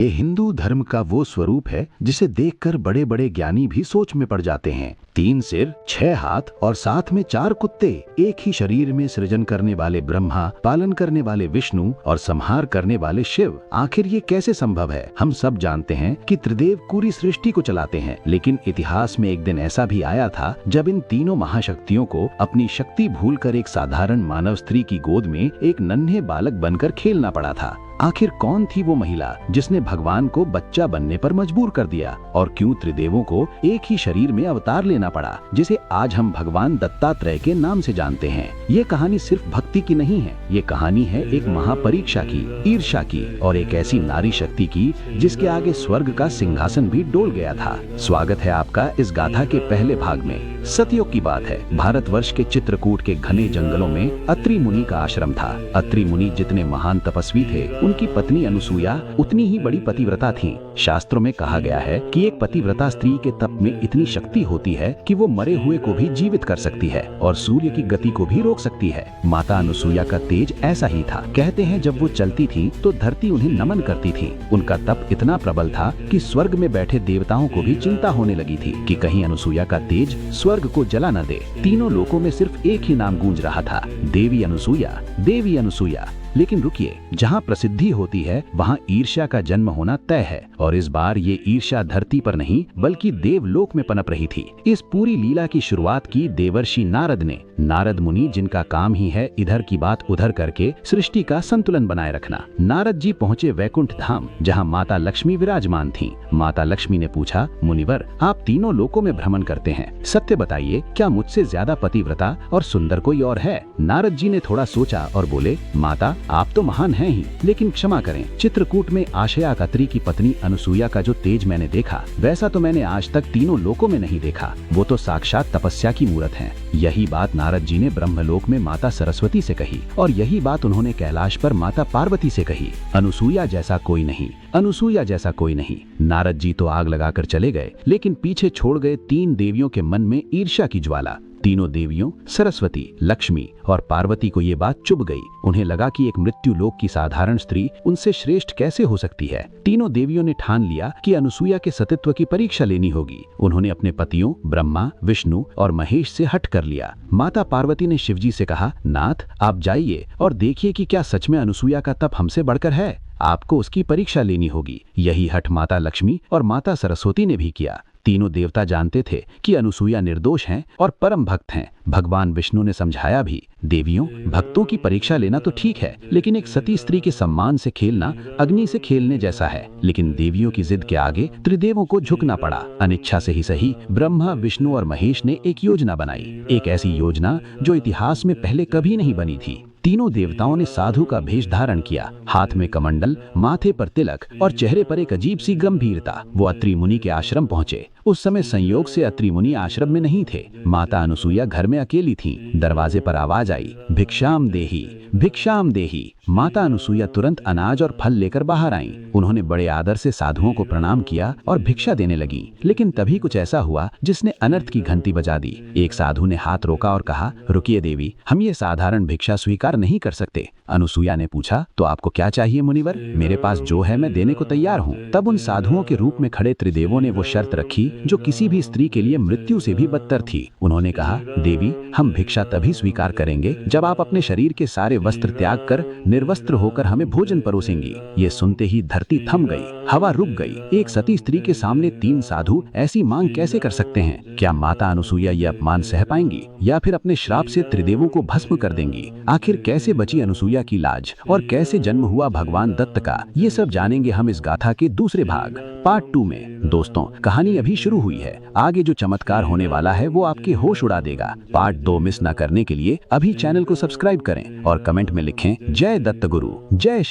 ये हिंदू धर्म का वो स्वरूप है जिसे देखकर बड़े बड़े ज्ञानी भी सोच में पड़ जाते हैं। 3 सिर, 6 हाथ और साथ में 4 कुत्ते, एक ही शरीर में सृजन करने वाले ब्रह्मा, पालन करने वाले विष्णु और संहार करने वाले शिव। आखिर ये कैसे संभव है? हम सब जानते हैं कि त्रिदेव पूरी सृष्टि को चलाते हैं, लेकिन इतिहास में एक दिन ऐसा भी आया था जब इन तीनों महाशक्तियों को अपनी शक्ति भूलकर एक साधारण मानव स्त्री की गोद में एक नन्हे बालक बनकर खेलना पड़ा था। आखिर कौन थी वो महिला जिसने भगवान को बच्चा बनने पर मजबूर कर दिया, और क्यों त्रिदेवों को एक ही शरीर में अवतार लेना पड़ा, जिसे आज हम भगवान दत्तात्रेय के नाम से जानते हैं? ये कहानी सिर्फ भक्ति की नहीं है, ये कहानी है एक महापरीक्षा की, ईर्ष्या की और एक ऐसी नारी शक्ति की जिसके आगे स्वर्ग का सिंहासन भी डोल गया था। स्वागत है आपका इस गाथा के पहले भाग में। सतयुग की बात है। भारतवर्ष के चित्रकूट के घने जंगलों में अत्रि मुनि का आश्रम था। अत्रि मुनि जितने महान तपस्वी थे, उनकी पत्नी अनुसूया उतनी ही बड़ी पतिव्रता थी। शास्त्रों में कहा गया है कि एक पतिव्रता स्त्री के तप में इतनी शक्ति होती है कि वो मरे हुए को भी जीवित कर सकती है और सूर्य की गति को भी रोक सकती है। माता अनुसूया का तेज ऐसा ही था। कहते हैं जब वो चलती थी तो धरती उन्हें नमन करती थी। उनका तप इतना प्रबल था कि स्वर्ग में बैठे देवताओं को भी चिंता होने लगी थी कि कहीं अनुसूया का तेज स्वर्ग को जला न दे। तीनों लोकों में सिर्फ एक ही नाम गूंज रहा था, देवी अनुसूया, देवी अनुसूया। लेकिन रुकिए, जहाँ प्रसिद्धि होती है वहाँ ईर्ष्या का जन्म होना तय है, और इस बार ये ईर्ष्या धरती पर नहीं बल्कि देवलोक में पनप रही थी। इस पूरी लीला की शुरुआत की देवर्षि नारद ने। नारद मुनि जिनका काम ही है इधर की बात उधर करके सृष्टि का संतुलन बनाए रखना। नारद जी पहुँचे वैकुंठ धाम, जहाँ माता लक्ष्मी विराजमान थी। माता लक्ष्मी ने पूछा, मुनिवर आप तीनों लोकों में भ्रमण करते हैं, सत्य बताइए, क्या मुझसे ज्यादा पतिव्रता और सुंदर कोई और है? नारद जी ने थोड़ा सोचा और बोले, माता आप तो महान हैं ही, लेकिन क्षमा करें, चित्रकूट में आशया अत्रि की पत्नी अनुसूया का जो तेज मैंने देखा, वैसा तो मैंने आज तक तीनों लोकों में नहीं देखा। वो तो साक्षात तपस्या की मूरत हैं। यही बात नारद जी ने ब्रह्मलोक में माता सरस्वती से कही, और यही बात उन्होंने कैलाश पर माता पार्वती से कही। अनुसूया जैसा कोई नहीं, अनुसूया जैसा कोई नहीं। नारद जी तो आग लगाकर चले गए, लेकिन पीछे छोड़ गए 3 देवियों के मन में ईर्ष्या की ज्वाला। तीनों देवियों सरस्वती, लक्ष्मी और पार्वती को ये बात चुभ गई। उन्हें लगा कि एक मृत्यु लोक की साधारण स्त्री उनसे श्रेष्ठ कैसे हो सकती है। तीनों देवियों ने ठान लिया कि अनुसूया के सतीत्व की परीक्षा लेनी होगी। उन्होंने अपने पतियों ब्रह्मा, विष्णु और महेश से हट कर लिया। माता पार्वती ने शिवजी से कहा, नाथ आप जाइए और देखिए कि क्या सच में अनुसूया का तप हमसे बढ़कर है। आपको उसकी परीक्षा लेनी होगी। यही हठ माता लक्ष्मी और माता सरस्वती ने भी किया। तीनों देवता जानते थे कि अनुसूया निर्दोष हैं और परम भक्त हैं। भगवान विष्णु ने समझाया भी, देवियों भक्तों की परीक्षा लेना तो ठीक है, लेकिन एक सती स्त्री के सम्मान से खेलना अग्नि से खेलने जैसा है। लेकिन देवियों की जिद के आगे त्रिदेवों को झुकना पड़ा। अनिच्छा से ही सही, ब्रह्मा, विष्णु और महेश ने एक योजना बनाई, एक ऐसी योजना जो इतिहास में पहले कभी नहीं बनी थी। तीनों देवताओं ने साधु का भेष धारण किया, हाथ में कमंडल, माथे पर तिलक और चेहरे पर एक अजीब सी गंभीरता। वो अत्रि मुनि के आश्रम पहुंचे। उस समय संयोग से अत्रि मुनि आश्रम में नहीं थे। माता अनुसूया घर में अकेली थीं। दरवाजे पर आवाज आई, भिक्षाम देही, भिक्षाम देही। माता अनुसूया तुरंत अनाज और फल लेकर बाहर आईं। उन्होंने बड़े आदर से साधुओं को प्रणाम किया और भिक्षा देने लगी। लेकिन तभी कुछ ऐसा हुआ जिसने अनर्थ की घंटी बजा दी। एक साधु ने हाथ रोका और कहा, रुकिए देवी, हम ये साधारण भिक्षा स्वीकार नहीं कर सकते। अनुसूया ने पूछा, तो आपको क्या चाहिए मुनिवर? मेरे पास जो है मैं देने को तैयार हूँ। तब उन साधुओं के रूप में खड़े त्रिदेवों ने वो शर्त रखी जो किसी भी स्त्री के लिए मृत्यु से भी बदतर थी। उन्होंने कहा, देवी हम भिक्षा तभी स्वीकार करेंगे जब आप अपने शरीर के सारे वस्त्र त्याग कर निर्वस्त्र होकर हमें भोजन परोसेंगी। ये सुनते ही धरती थम गई, हवा रुक गई। एक सती स्त्री के सामने 3 साधु ऐसी मांग कैसे कर सकते हैं? क्या माता अनुसूया ये अपमान सह पाएंगी या फिर अपने श्राप से त्रिदेवों को भस्म कर देंगी? आखिर कैसे बची अनुसूया की लाज और कैसे जन्म हुआ भगवान दत्त का, ये सब जानेंगे हम इस गाथा के दूसरे भाग पार्ट 2 में। दोस्तों कहानी अभी शुरू हुई है, आगे जो चमत्कार होने वाला है वो आपके होश उड़ा देगा। पार्ट 2 मिस न करने के लिए अभी चैनल को सब्सक्राइब करें और कमेंट में लिखें, जय दत्त गुरु, जय